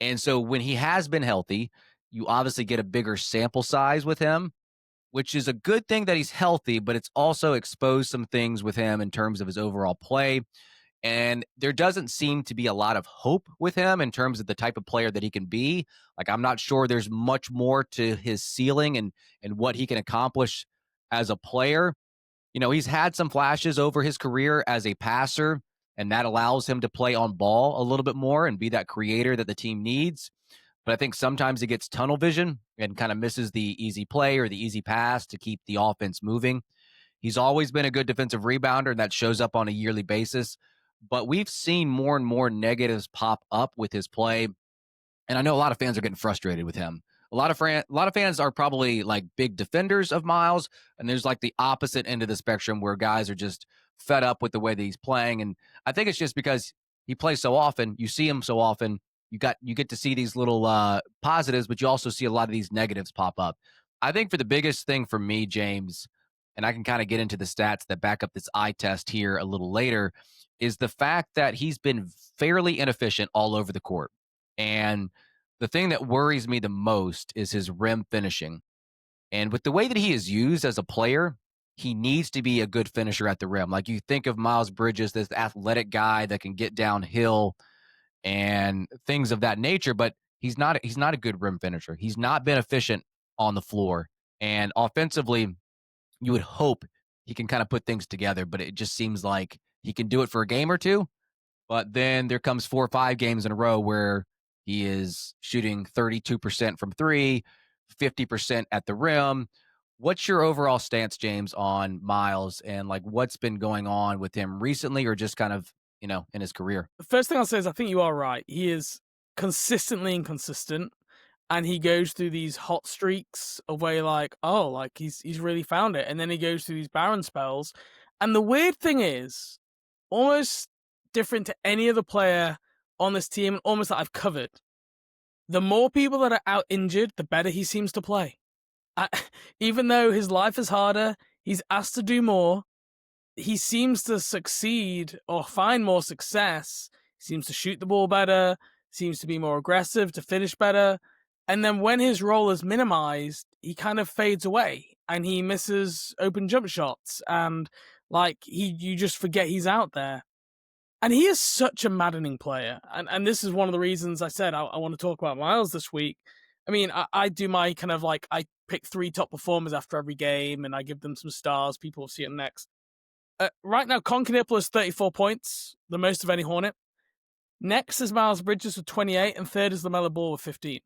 And so when he has been healthy, you obviously get a bigger sample size with him, which is a good thing that he's healthy, but it's also exposed some things with him in terms of his overall play. And there doesn't seem to be a lot of hope with him in terms of the type of player that he can be. Like, I'm not sure there's much more to his ceiling and what he can accomplish as a player. He's had some flashes over his career as a passer, and that allows him to play on ball a little bit more and be that creator that the team needs. But I think sometimes he gets tunnel vision and kind of misses the easy play or the easy pass to keep the offense moving. He's always been a good defensive rebounder, and that shows up on a yearly basis. But we've seen more and more negatives pop up with his play. And I know a lot of fans are getting frustrated with him. A lot of fans are probably like big defenders of Miles, and there's like the opposite end of the spectrum where guys are just fed up with the way that he's playing. And I think it's just because he plays so often, you see him so often, you get to see these little positives, but you also see a lot of these negatives pop up. I think for the biggest thing for me, James, and I can kind of get into the stats that back up this eye test here a little later, is the fact that he's been fairly inefficient all over the court. And the thing that worries me the most is his rim finishing. And with the way that he is used as a player, he needs to be a good finisher at the rim. Like, you think of Miles Bridges, this athletic guy that can get downhill and things of that nature, but he's not a good rim finisher. He's not been efficient on the floor. And offensively, you would hope he can kind of put things together, but it just seems like he can do it for a game or two. But then there comes 4 or 5 games in a row where he is shooting 32% from three, 50% at the rim. What's your overall stance, James, on Miles and like what's been going on with him recently or just kind of, in his career? The first thing I'll say is I think you are right. He is consistently inconsistent, and he goes through these hot streaks of where you're like, oh, like he's really found it, and then he goes through these barren spells. And the weird thing is, almost different to any other player on this team, almost that I've covered, the more people that are out injured, the better he seems to play. Even though his life is harder, he's asked to do more, he seems to succeed or find more success. He seems to shoot the ball better, seems to be more aggressive, to finish better. And then when his role is minimized, he kind of fades away and he misses open jump shots. And like you just forget he's out there. And he is such a maddening player. And this is one of the reasons I said I want to talk about Miles this week. I mean, I do my kind of like, I pick 3 top performers after every game and I give them some stars. People will see it next. Right now, Concanipple is 34 points, the most of any Hornet. Next is Miles Bridges with 28, and third is LaMelo Ball with 15.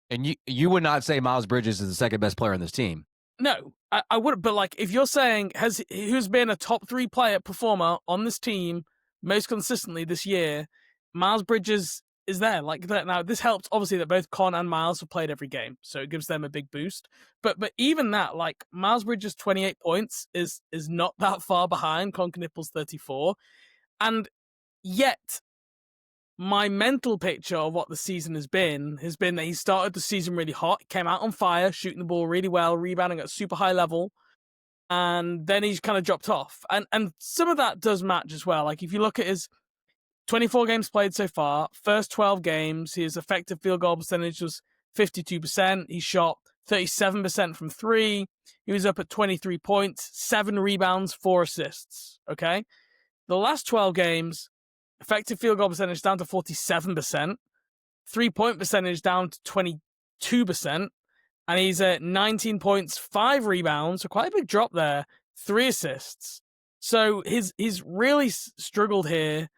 And you would not say Miles Bridges is the second best player on this team? No, I wouldn't. But like, if you're saying who's been a top 3 player performer on this team most consistently this year, Miles Bridges is there. Like that. Now, this helps obviously that both Con and Miles have played every game, so it gives them a big boost. But even that, like Miles Bridges' 28 points is not that far behind Concanipple's 34, and yet my mental picture of what the season has been that he started the season really hot, came out on fire, shooting the ball really well, rebounding at a super high level, and then he's kind of dropped off. And some of that does match as well. Like if you look at his 24 games played so far, first 12 games, his effective field goal percentage was 52%. He shot 37% from 3. He was up at 23 points, 7 rebounds, 4 assists. Okay? The last 12 games, effective field goal percentage down to 47%, 3-point percentage down to 22%, and he's at 19 points, 5 rebounds, so quite a big drop there, 3 assists. So he's really struggled here,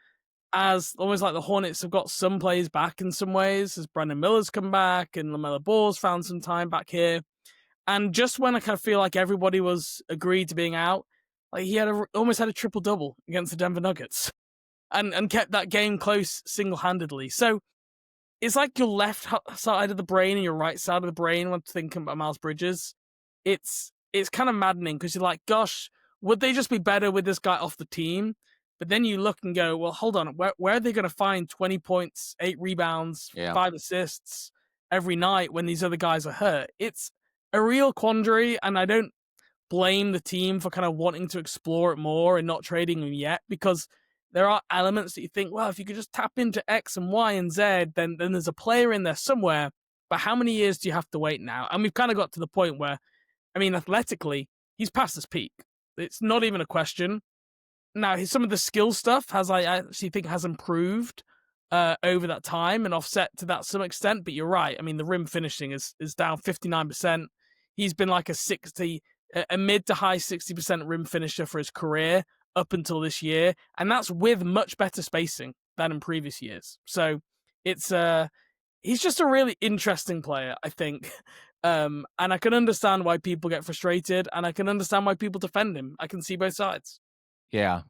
as almost like the Hornets have got some players back in some ways, as Brandon Miller's come back and LaMelo Ball's found some time back here. And just when I kind of feel like everybody was agreed to being out, like he almost had a triple-double against the Denver Nuggets and kept that game close single-handedly. So it's like your left side of the brain and your right side of the brain when thinking about Miles Bridges. It's kind of maddening because you're like, gosh, would they just be better with this guy off the team? But then you look and go, well, hold on, where are they going to find 20 points, 8 rebounds, 5 assists every night when these other guys are hurt? It's a real quandary, and I don't blame the team for kind of wanting to explore it more and not trading him yet, because there are elements that you think, well, if you could just tap into X and Y and Z, then there's a player in there somewhere. But how many years do you have to wait now? And we've kind of got to the point where, I mean, athletically, he's past his peak. It's not even a question. Now, some of the skill stuff I actually think has improved over that time and offset to that some extent. But you're right. I mean, the rim finishing is down 59%. He's been like a mid to high 60% rim finisher for his career up until this year, and that's with much better spacing than in previous years. So it's he's just a really interesting player, I think. And I can understand why people get frustrated, and I can understand why people defend him. I can see both sides. Yeah.